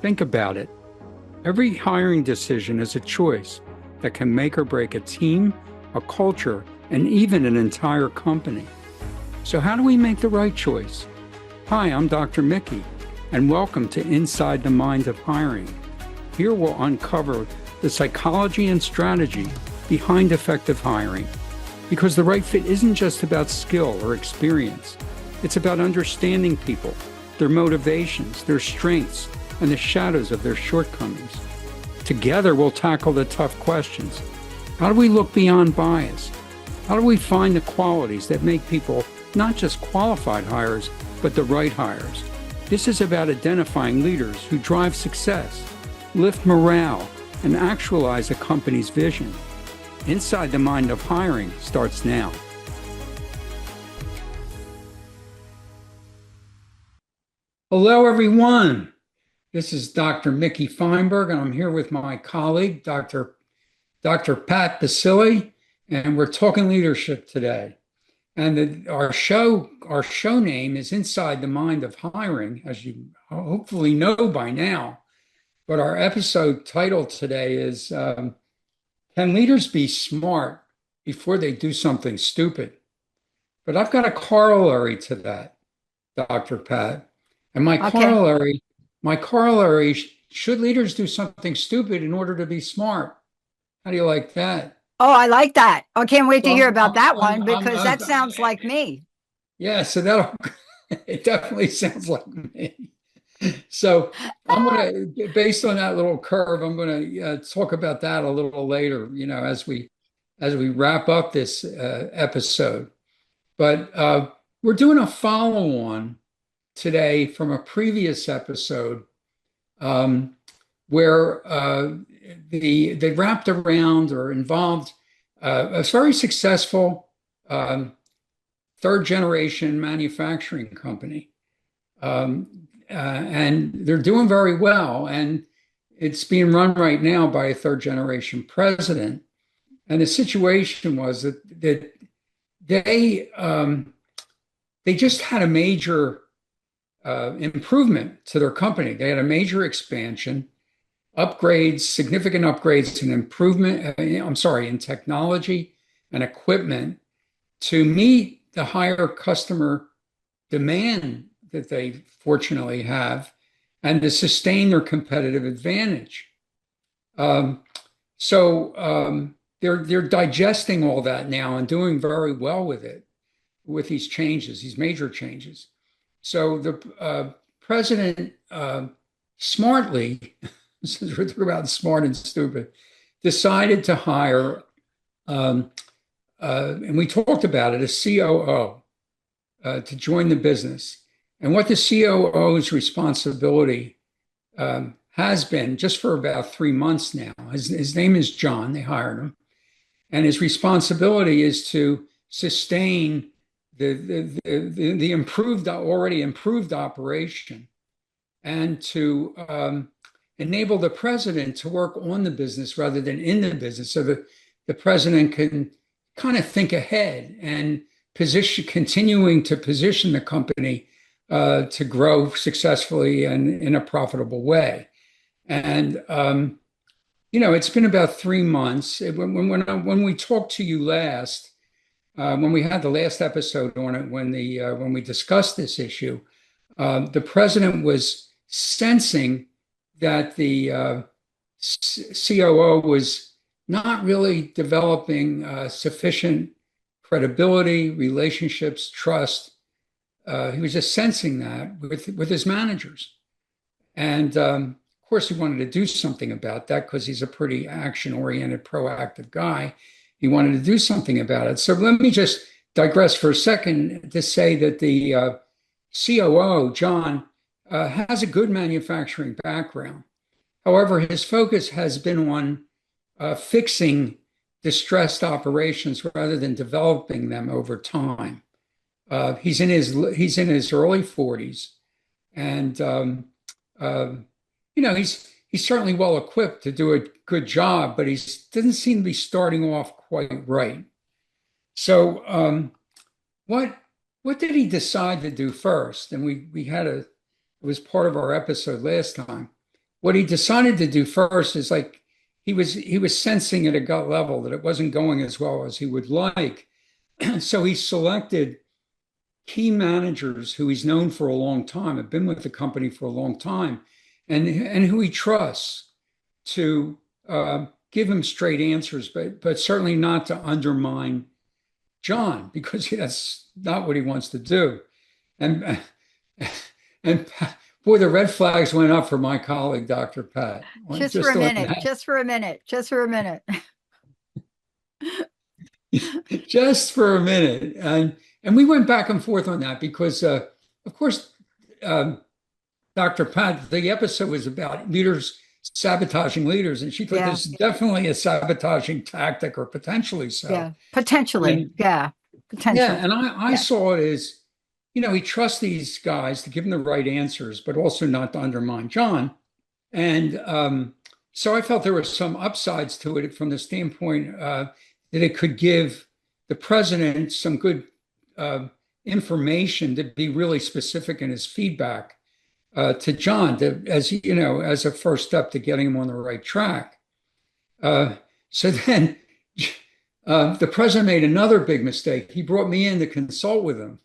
Think about it. Every hiring decision is a choice that can make or break a team, a culture, and even an entire company. So how do we make the right choice? Hi, I'm Dr. Mickey, and welcome to Inside the Mind of Hiring. Here we'll uncover the psychology and strategy behind effective hiring, because the right fit isn't just about skill or experience. It's about understanding people, their motivations, their strengths, and the shadows of their shortcomings. Together, we'll tackle the tough questions. How do we look beyond bias? How do we find the qualities that make people not just qualified hires, but the right hires? This is about identifying leaders who drive success, lift morale, and actualize a company's vision. Inside the Mind of Hiring starts now. Hello, everyone. This is Dr. Mickey Fineberg, and I'm here with my colleague, Dr. Pat Baccili, and we're talking leadership today. And our show name is Inside the Mind of Hiring, as you hopefully know by now. But our episode title today is Can Leaders Be Smart Before They Do Something Stupid? But I've got a corollary to that, Dr. Pat. And my Okay. corollary, should leaders do something stupid in order to be smart? How do you like that? Oh, I like that. I can't wait to hear Well, about that one because that sounds like me. yeah, so that'll, it definitely sounds like me. So I'm going to, based on that little curve, I'm going to talk about that a little later, as we wrap up this episode. But we're doing a follow-on today from a previous episode um, where they wrapped around or involved a very successful third generation manufacturing company. And they're doing very well. And it's being run right now by a third generation president. And the situation was that they just had a major improvement to their company. They had a major expansion, upgrades, significant upgrades and improvement, in technology and equipment to meet the higher customer demand that they fortunately have and to sustain their competitive advantage. Um, so they're digesting all that now and doing very well with it, with these changes, these major changes. So the president smartly, since we're talking about smart and stupid, decided to hire, and we talked about it, a COO to join the business. And what the COO's responsibility has been, just for about 3 months now, his name is John, they hired him, and his responsibility is to sustain the already improved operation and to enable the president to work on the business rather than in the business, so that the president can kind of think ahead and continuing to position the company to grow successfully and in a profitable way. And it's been about 3 months. When we talked to you last, when we had the last episode on it, when we discussed this issue, the president was sensing that the COO was not really developing sufficient credibility, relationships, trust. He was just sensing that with his managers. And of course, he wanted to do something about that because he's a pretty action-oriented, proactive guy. He wanted to do something about it. So let me just digress for a second to say that the COO, John, has a good manufacturing background. However, his focus has been on fixing distressed operations rather than developing them over time. He's in his early 40s, and he's certainly well equipped to do a good job, but he doesn't seem to be starting off quite right. So, what did he decide to do first? And it was part of our episode last time. what he decided to do first is like he was sensing at a gut level that it wasn't going as well as he would like. So he selected key managers who he's known for a long time, have been with the company for a long time, and who he trusts to give him straight answers, but certainly not to undermine John, because that's not what he wants to do. And and boy, the red flags went up for my colleague, Dr. Pat. Just for Just a to let minute, just for a minute, just for a minute. just for a minute. And we went back and forth on that because, of course, Dr. Pat, the episode was about leaders sabotaging leaders, and she thought Yeah, this is definitely a sabotaging tactic, or potentially so. yeah, potentially. And Yeah, yeah, potentially. and I Yeah. saw it as, he trusts these guys to give him the right answers, but also not to undermine John. And so I felt there were some upsides to it from the standpoint that it could give the president some good uh, information to be really specific in his feedback to John, as a first step to getting him on the right track. So then the president made another big mistake. He brought me in to consult with him.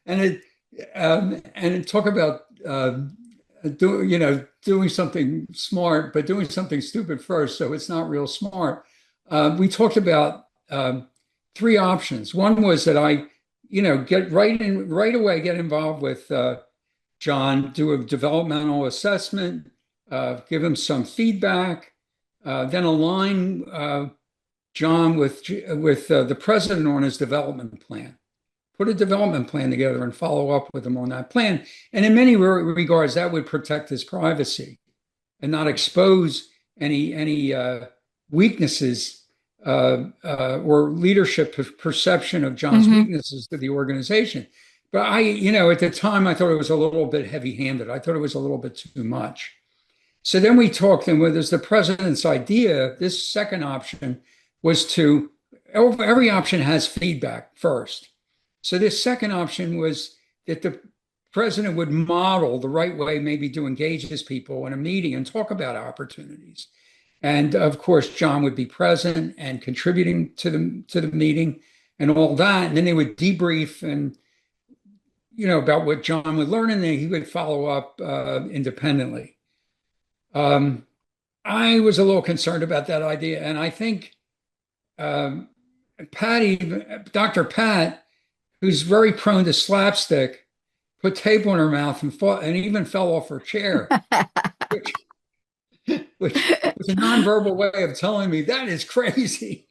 and, and, and talk about doing something smart, but doing something stupid first, so it's not real smart. We talked about three options. One was that I, get right away, get involved with John, do a developmental assessment, give him some feedback, then align John with the president on his development plan. Put a development plan together and follow up with him on that plan. And in many regards, that would protect his privacy and not expose any weaknesses or leadership perception of John's weaknesses to the organization. But at the time, I thought it was a little bit heavy-handed. I thought it was a little bit too much. So then we talked, and with the president's idea, this second option was every option has feedback first. So this second option was that the president would model the right way maybe to engage his people in a meeting and talk about opportunities. And of course, John would be present and contributing to the meeting and all that. And then they would debrief and, about what John would learn, and then he would follow up independently. I was a little concerned about that idea. And I think Dr. Pat, who's very prone to slapstick, put tape on her mouth and even fell off her chair, which was a nonverbal way of telling me that is crazy.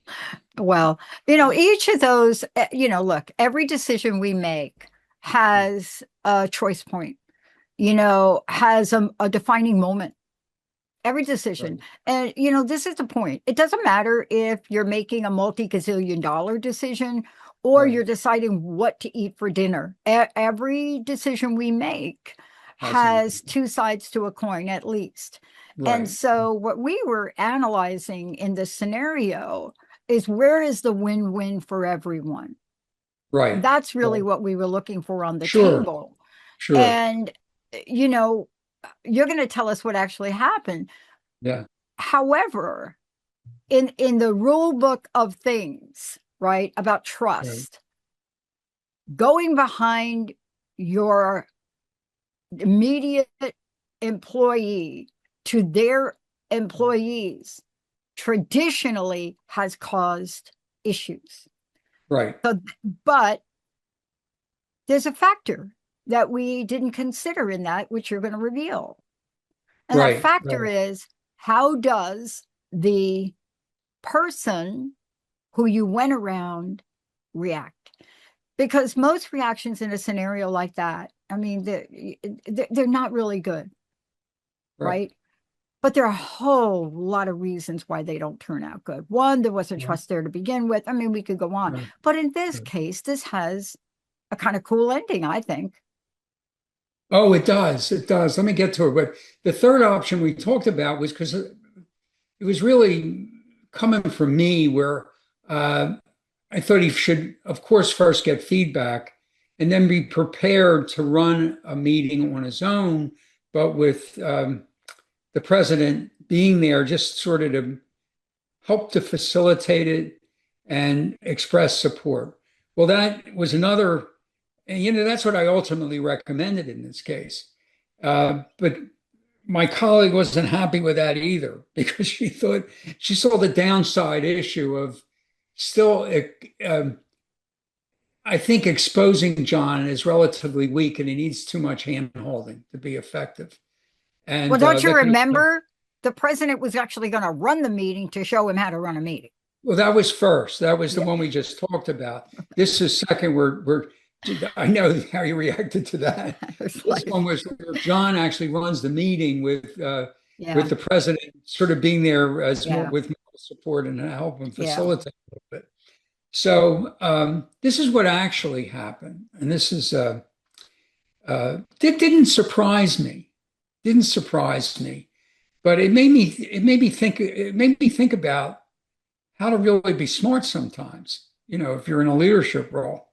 Well, each of those, look, every decision we make has a choice point, has a defining moment. Every decision. Right. And, this is the point. It doesn't matter if you're making a multi-gazillion dollar decision or you're deciding what to eat for dinner. Every decision we make has two sides to a coin, at least. Right. And so what we were analyzing in this scenario is, where is the win-win for everyone? Right. That's really what we were looking for on the table. Sure. And, you're going to tell us what actually happened. Yeah. However, in the rule book of things, right, about trust, going behind your immediate employee to their employees traditionally has caused issues. Right. So, but there's a factor that we didn't consider in that, which you're going to reveal. And that factor is, how does the person who you went around react? Because most reactions in a scenario like that, I mean, they're not really good, right? But there are a whole lot of reasons why they don't turn out good. One, there wasn't trust there to begin with. I mean, we could go on. But in this case, this has a kind of cool ending, I think. Oh, it does. It does. Let me get to it. But the third option we talked about was because it was really coming from me, where I thought he should, of course, first get feedback and then be prepared to run a meeting on his own, but with the president being there just sort of to help to facilitate it and express support. Well, that was another, and that's what I ultimately recommended in this case. But my colleague wasn't happy with that either because she saw the downside issue of still, I think, exposing John as relatively weak and he needs too much hand holding to be effective. And well, don't you remember the president was actually going to run the meeting to show him how to run a meeting? Well, that was first. That was the one we just talked about. This is second. I know how you reacted to that. This one was where John actually runs the meeting with the president sort of being there as with moral support and help and facilitate a little bit. So this is what actually happened, and this is it didn't surprise me. Didn't surprise me, but it made me think about how to really be smart sometimes. If you're in a leadership role.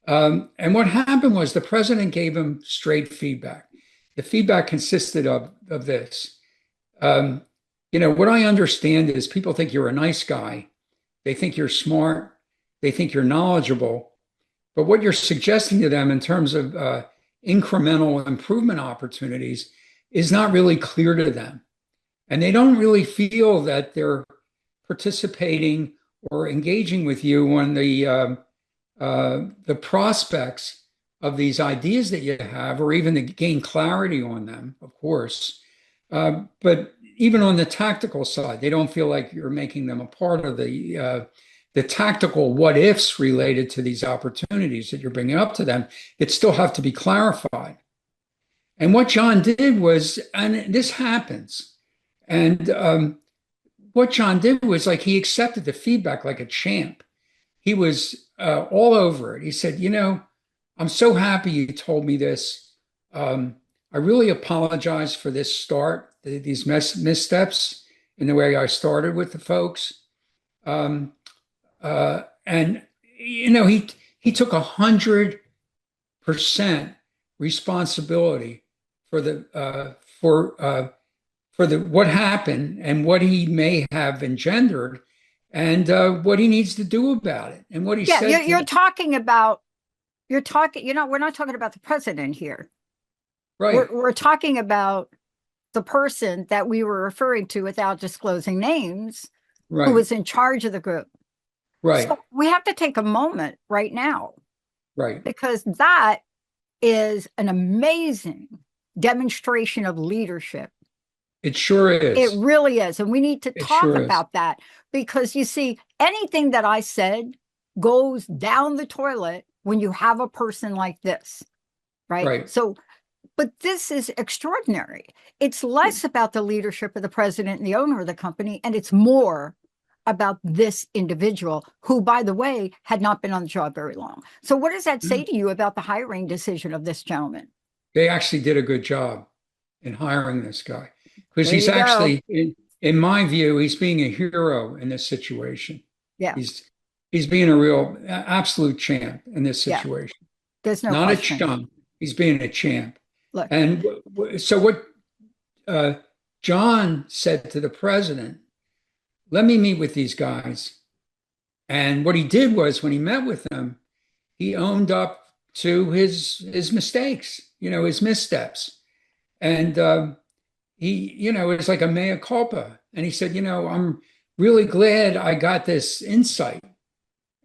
And what happened was the president gave him straight feedback. The feedback consisted of this. What I understand is people think you're a nice guy. They think you're smart. They think you're knowledgeable. But what you're suggesting to them in terms of incremental improvement opportunities is not really clear to them. And they don't really feel that they're participating or engaging with you on the prospects of these ideas that you have, or even to gain clarity on them, of course. But even on the tactical side, they don't feel like you're making them a part of the tactical what ifs related to these opportunities that you're bringing up to them. It still have to be clarified. And what John did was, and this happens, and what John did was he accepted the feedback like a champ. He was all over it. He said, I'm so happy you told me this. I really apologize for this start, these missteps in the way I started with the folks. And he took 100% responsibility for what happened and what he may have engendered, and what he needs to do about it, and what he said. We're not talking about the president here. Right. We're talking about the person that we were referring to without disclosing names, who was in charge of the group. Right. So we have to take a moment right now. Right. Because that is an amazing demonstration of leadership. It sure is. It really is. And we need to talk about that, because you see, anything that I said goes down the toilet when you have a person like this, right? So, but this is extraordinary. It's less about the leadership of the president and the owner of the company, and it's more about this individual who, by the way, had not been on the job very long. So what does that say to you about the hiring decision of this gentleman? They actually did a good job in hiring this guy, because he's actually, in my view, he's being a hero in this situation. Yeah. He's being a real, absolute champ in this situation. Yeah. There's no Not question. a chump. He's being a champ. Look. And so what John said to the president, let me meet with these guys. And what he did was, when he met with them, he owned up to his mistakes, his missteps. And he, it's like a mea culpa. And he said, I'm really glad I got this insight.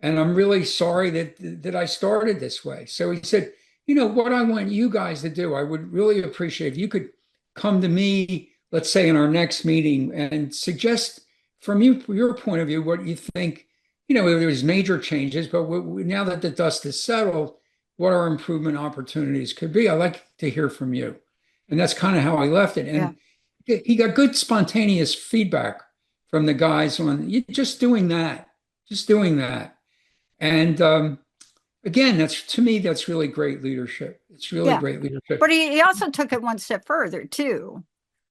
And I'm really sorry that I started this way. So he said, what I want you guys to do, I would really appreciate if you could come to me, let's say in our next meeting, and suggest from your point of view what you think, there's major changes, but now that the dust is settled, what our improvement opportunities could be. I'd like to hear from you. And that's kind of how I left it. And he got good spontaneous feedback from the guys on just doing that. And again, to me, that's really great leadership. It's really great leadership. But he also took it one step further too,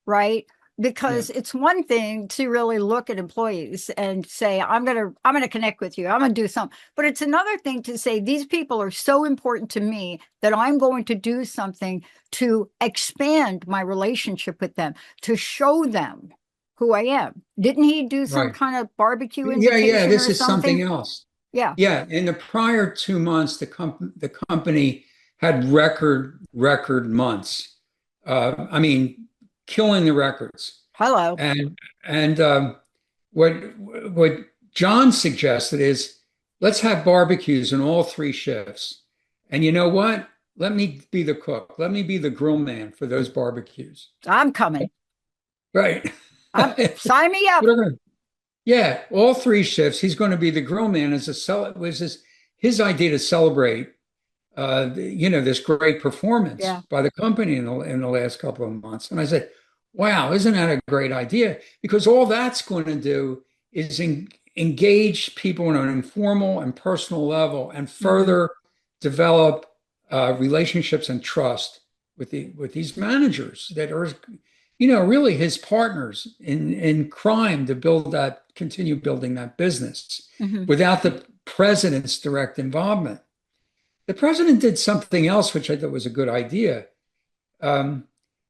right? because it's one thing to really look at employees and say, I'm gonna connect with you, I'm gonna do something. But it's another thing to say, these people are so important to me that I'm going to do something to expand my relationship with them, to show them who I am. Didn't he do some kind of barbecue invitation This or is something something? else. Yeah. Yeah, in the prior 2 months, the company had record months. I mean, killing the records. Hello. And what John suggested is let's have barbecues in all three shifts. And you know what? Let me be the cook. Let me be the grill man for those barbecues. I'm coming. Right. Sign me up. Yeah, all three shifts. He's going to be the grill man as it was his idea to celebrate this great performance by the company in the last couple of months. And I said, wow, isn't that a great idea? Because all that's going to do is engage people on an informal and personal level and further develop relationships and trust with these managers that are, really his partners in crime to continue building that business without the president's direct involvement. The president did something else, which I thought was a good idea.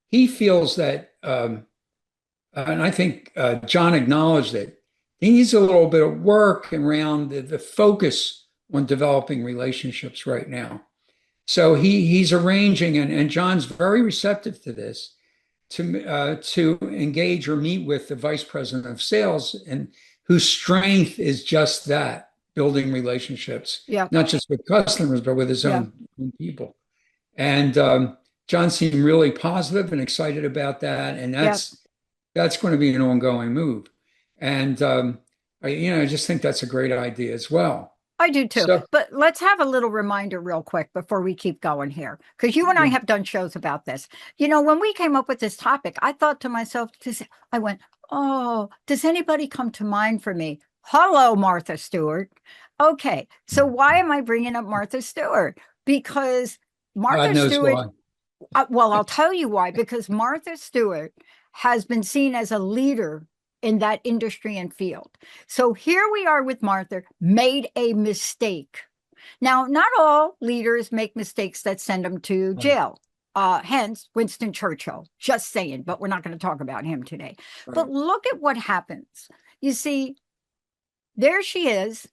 He feels that, and I think John acknowledged it, he needs a little bit of work around the focus on developing relationships right now. So he's arranging, and John's very receptive to this, to engage or meet with the vice president of sales, and whose strength is just that, building relationships, not just with customers, but with his own people. And John seemed really positive and excited about that. And that's going to be an ongoing move. And, I just think that's a great idea as well. I do too. But let's have a little reminder real quick before we keep going here, because you and I have done shows about this. When we came up with this topic, I thought to myself, I went, oh, does anybody come to mind for me? Hello, Martha Stewart. Okay, so why am I bringing up Martha Stewart? Because Martha Stewart, well, I'll tell you why, because Martha Stewart has been seen as a leader in that industry and field. So here we are with Martha, made a mistake. Now, not all leaders make mistakes that send them to jail. Hence, Winston Churchill, just saying, but we're not going to talk about him today. But look at what happens. You see, there she is,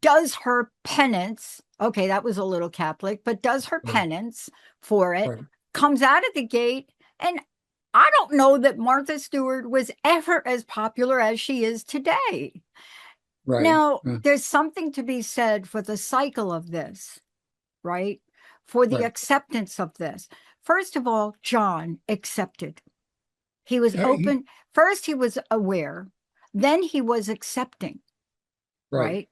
does her penance. Okay, that was a little Catholic, but does her penance for it, comes out of the gate, and I don't know that Martha Stewart was ever as popular as she is today. Now, there's something to be said for the cycle of this, right? For the acceptance of this. First of all, John accepted. He was open. First, he was aware. Then he was accepting, right?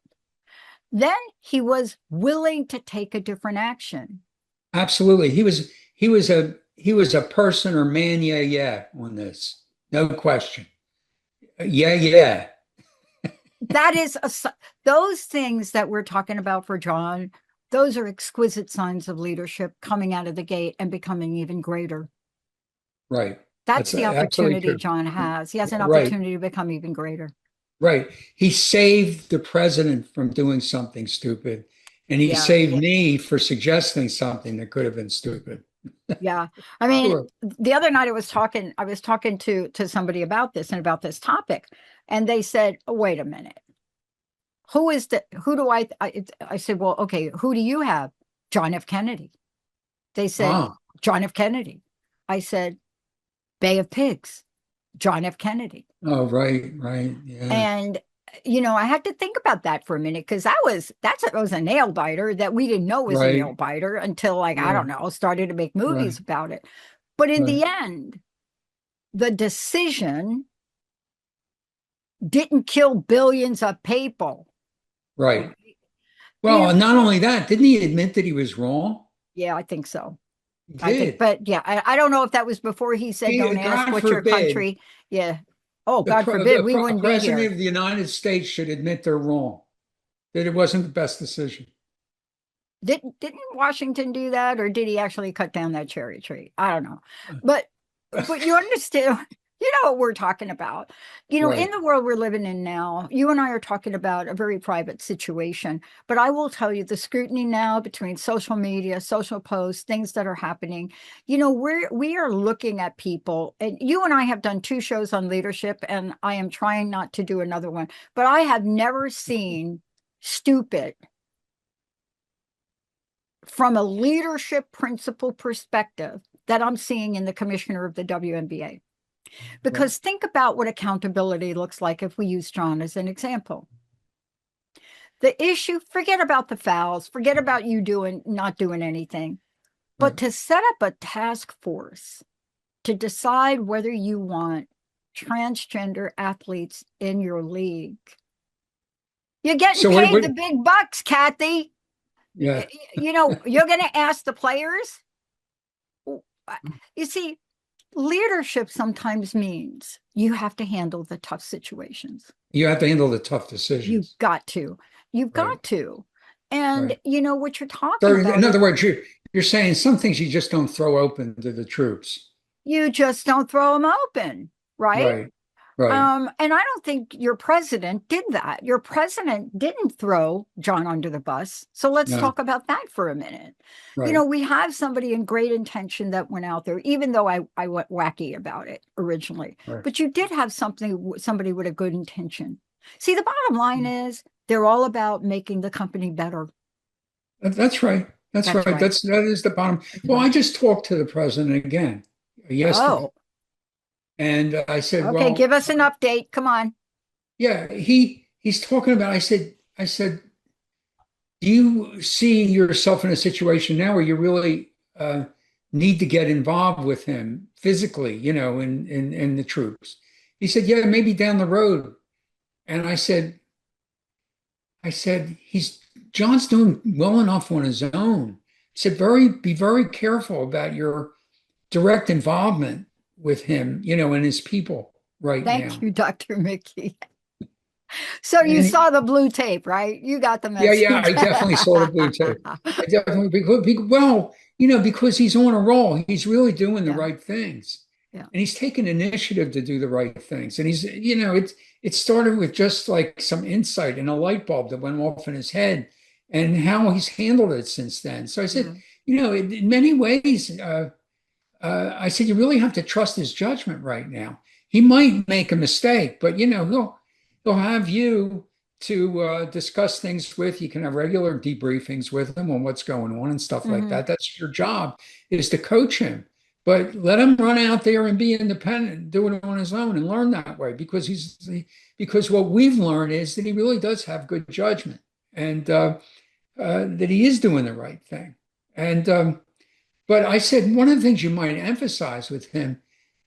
Then he was willing to take a different action. Absolutely. He was a person or man, on this. No question. Yeah. That is those things that we're talking about for John, those are exquisite signs of leadership coming out of the gate and becoming even greater. Right. That's the opportunity John has. He has an opportunity to become even greater. Right. He saved the president from doing something stupid, and he saved me for suggesting something that could have been stupid. Yeah. I mean, the other night I was talking to somebody about this and about this topic, and they said, oh, wait a minute. I said, well, okay, who do you have? John F. Kennedy. They said, John F. Kennedy. I said, Bay of Pigs, John F. Kennedy. Oh, right. Yeah. And, I had to think about that for a minute, because that was a nail biter that we didn't know was a nail biter until, I don't know, started to make movies about it. But in the end, the decision didn't kill billions of people. Right. Well, and not only that, didn't he admit that he was wrong? Yeah, I think so. But yeah, I don't know if that was before he said, don't ask what your country. Yeah. Oh, God forbid, we wouldn't be here. The president of the United States should admit they're wrong, that it wasn't the best decision. Didn't Washington do that, or did he actually cut down that cherry tree? I don't know. But you understand You know what we're talking about. You know, in Right. the world we're living in now, you and I are talking about a very private situation. But I will tell you the scrutiny now between social media, social posts, things that are happening, you know, we are looking at people, and you and I have done 2 shows on leadership, and I am trying not to do another one, but I have never seen stupid from a leadership principle perspective that I'm seeing in the commissioner of the WNBA. Right. Because think about what accountability looks like if we use John as an example. The issue, forget about the fouls, forget about you not doing anything, but Right. to set up a task force to decide whether you want transgender athletes in your league. You're getting So paid the big bucks, Kathy. yeah. You know, you're going to ask the players. You see, leadership sometimes means you have to handle the tough situations. You have to handle the tough You've decisions. got to. You've Right. got to. And Right. you know what you're So talking in about is other words, you're saying some things you just don't throw open to the troops. you just don't throw them open, right? Right. Right. And I don't think your president did that. Your president didn't throw John under the bus. So let's No. talk about that for a minute. You know, Right. we have somebody in great intention that went out there, even though I went wacky about it originally. Right. But you did have somebody with a good intention. See, the bottom line is they're all about making the company better. That's right. That's That's right. right. That is the bottom. That's Well, I right. just talked to the president again yesterday, Oh, and I said, okay. "Well, Give us an update. Come on. yeah." He's talking about. I said, do you see yourself in a situation now where you really need to get involved with him physically, in the troops? He said, yeah, maybe down the road. And I said, he's John's doing well enough on his own. I said, be very careful about your direct involvement with him, and his people right Thank now. you, Dr. Mickey. So you And saw the blue tape, right? You got the yeah, message. I definitely saw the blue tape. I definitely because he's on a roll. He's really doing the Yeah, right things, yeah. and he's taken initiative to do the right things. And it started with just like some insight and a light bulb that went off in his head, and how he's handled it since then. So I said, Yeah. in many ways, I said you really have to trust his judgment right now. He might make a mistake, but he'll have you to discuss things with. You can have regular debriefings with him on what's going on and stuff like Hmm. that. That's your job, is to coach him. But let him run out there and be independent, do it on his own, and learn that way. Because what we've learned is that he really does have good judgment, and that he is doing the right thing. And but I said one of the things you might emphasize with him,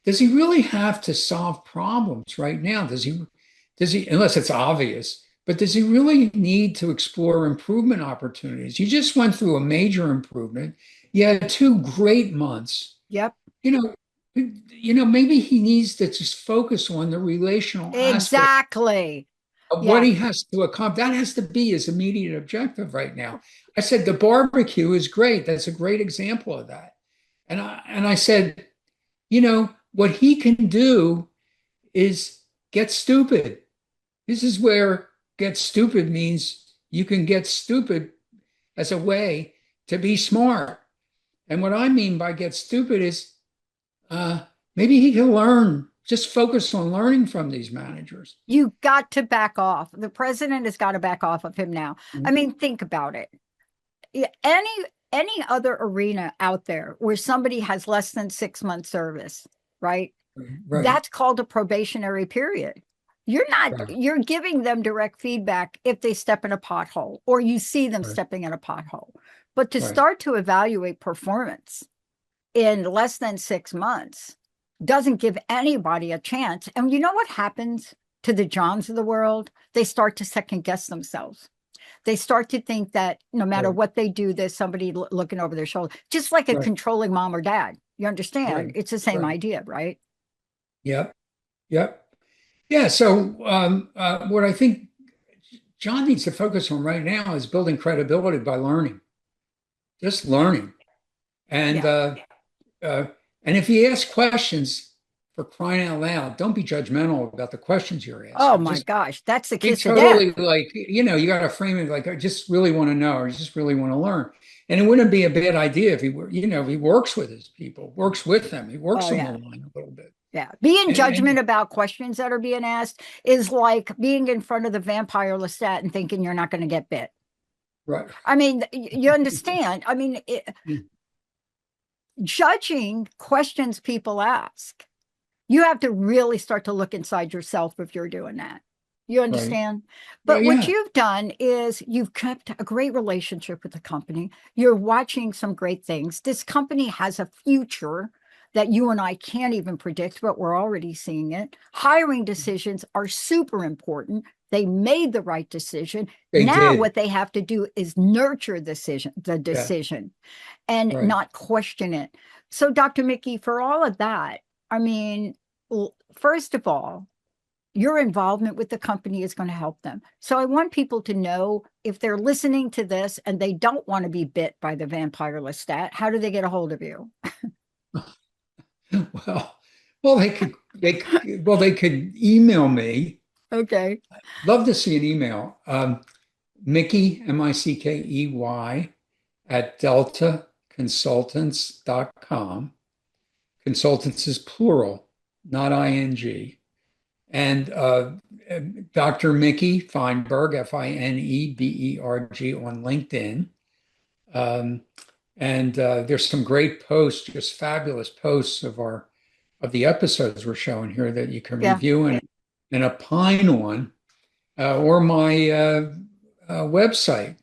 does he really have to solve problems right now? Does he, unless it's obvious, but does he really need to explore improvement opportunities? You just went through a major improvement. You had 2 great months. Yep. You know, maybe he needs to just focus on the relational aspect Exactly. of what Yeah. he has to accomplish. That has to be his immediate objective right now. I said the barbecue is great. That's a great example of that. And I said, what he can do is get stupid. This is where get stupid means you can get stupid as a way to be smart. And what I mean by get stupid is uh, maybe he can learn, just focus on learning from these managers. You got to back off. The president has got to back off of him now. I mean, think about it. Any other arena out there where somebody has less than 6 months service, right? Right, That's called a probationary period. right, You're giving them direct feedback if they step in a pothole or you see them right, stepping in a pothole. But to right, start to evaluate performance in less than 6 months doesn't give anybody a chance. And you know what happens to the Johns of the world? They start to second guess themselves. They start to think that no matter right, what they do, there's somebody looking over their shoulder, just like a right, controlling mom or dad. You understand? right, It's the same right. idea, right? Yep, yep. Yeah. So what I think John needs to focus on right now is building credibility by learning, just learning. And Yeah. uh, and if he asks questions, for crying out loud, don't be judgmental about the questions you're asking. Oh my gosh, that's the kiss of totally death. like, you got to frame it like, I just really want to know, or I just really want to learn. And it wouldn't be a bad idea if he were, if he works with his people, works with them, he works on the line a little bit. Yeah. Being judgment about questions that are being asked is like being in front of the vampire Lestat and thinking you're not going to get bit. Right. I mean, you understand. I mean, judging questions people ask, you have to really start to look inside yourself if you're doing that. You understand? Right. But what you've done is you've kept a great relationship with the company. You're watching some great things. This company has a future that you and I can't even predict, but we're already seeing it. Hiring decisions are super important. They made the right decision. What they have to do is nurture the decision and not question it. So, Dr. Mickey, for all of that, I mean, first of all, your involvement with the company is going to help them. So I want people to know, if they're listening to this and they don't want to be bit by the vampire Lestat, how do they get a hold of you? They could email me. Okay. Love to see an email. Mickey, Mickey, at deltaconsultants.com. Consultants is plural, not ing. And Dr. Mickey Fineberg, Fineberg on LinkedIn. And there's some great posts, just fabulous posts of the episodes we're showing here that you can review and opine on, or my website,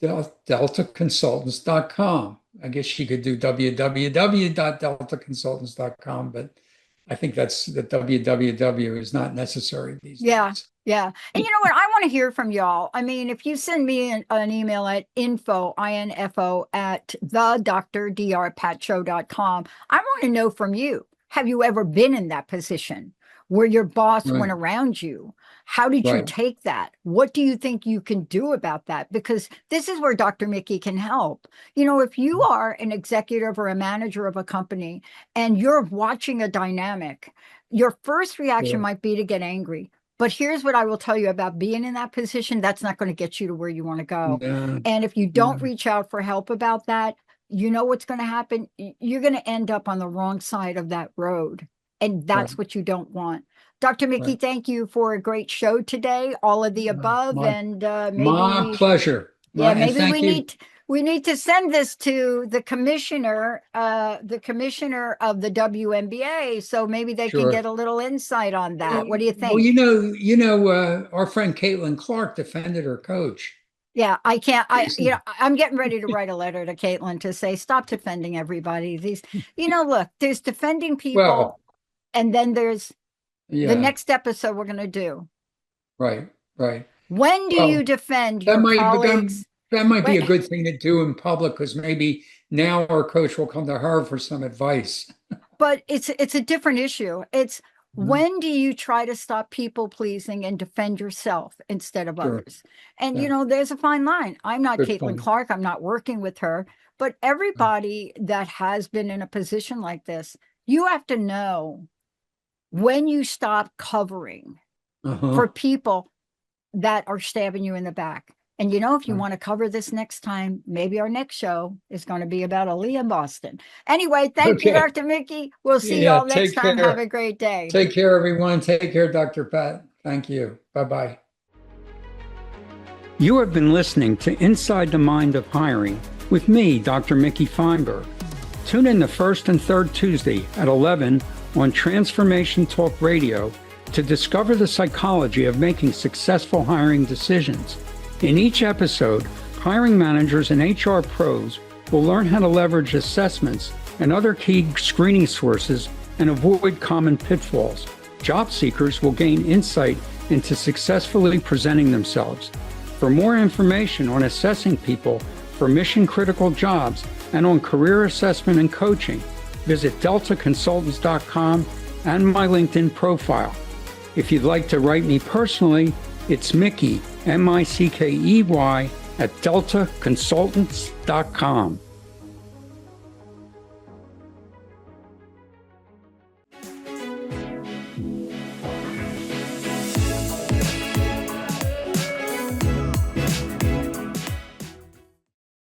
deltaconsultants.com. I guess you could do www.deltaconsultants.com, but I think that's the www is not necessary these days. Yeah. And you know what? I want to hear from y'all. I mean, if you send me an email at info at thedrdrpatshow.com, I want to know from you. Have you ever been in that position where your boss went around you? How did you take that? What do you think you can do about that? Because this is where Dr. Mickey can help. If you are an executive or a manager of a company and you're watching a dynamic, your first reaction might be to get angry. But here's what I will tell you about being in that position. That's not going to get you to where you want to go. And if you don't reach out for help about that, you know what's going to happen? You're going to end up on the wrong side of that road. And that's what you don't want. Dr. Mickey, thank you for a great show today. All of the above. My pleasure. Maybe we need to send this to the commissioner of the WNBA, so maybe they can get a little insight on that. What do you think? Well, our friend Caitlin Clark defended her coach. Yeah, I can't. I'm getting ready to write a letter to Caitlin to say, stop defending everybody. These, look, there's defending people, and then there's the next episode we're going to do. Right. When do you defend your colleagues? That might be a good thing to do in public, because maybe now our coach will come to her for some advice. But it's a different issue. It's when do you try to stop people pleasing and defend yourself instead of others? And, there's a fine line. I'm not Caitlin Clark. I'm not working with her. But everybody that has been in a position like this, you have to know when you stop covering for people that are stabbing you in the back. And if you want to cover this next time, maybe our next show is going to be about Aaliyah in Boston. Anyway, thank you, Dr. Mickey. We'll see you all next time. Have a great day. Take care, everyone. Take care, Dr. Pat. Thank you. Bye-bye. You have been listening to Inside the Mind of Hiring with me, Dr. Mickey Fineberg. Tune in the first and third Tuesday at 11 on Transformation Talk Radio to discover the psychology of making successful hiring decisions. In each episode, hiring managers and HR pros will learn how to leverage assessments and other key screening sources and avoid common pitfalls. Job seekers will gain insight into successfully presenting themselves. For more information on assessing people for mission-critical jobs and on career assessment and coaching, visit deltaconsultants.com and my LinkedIn profile. If you'd like to write me personally, it's Mickey, Mickey, at deltaconsultants.com.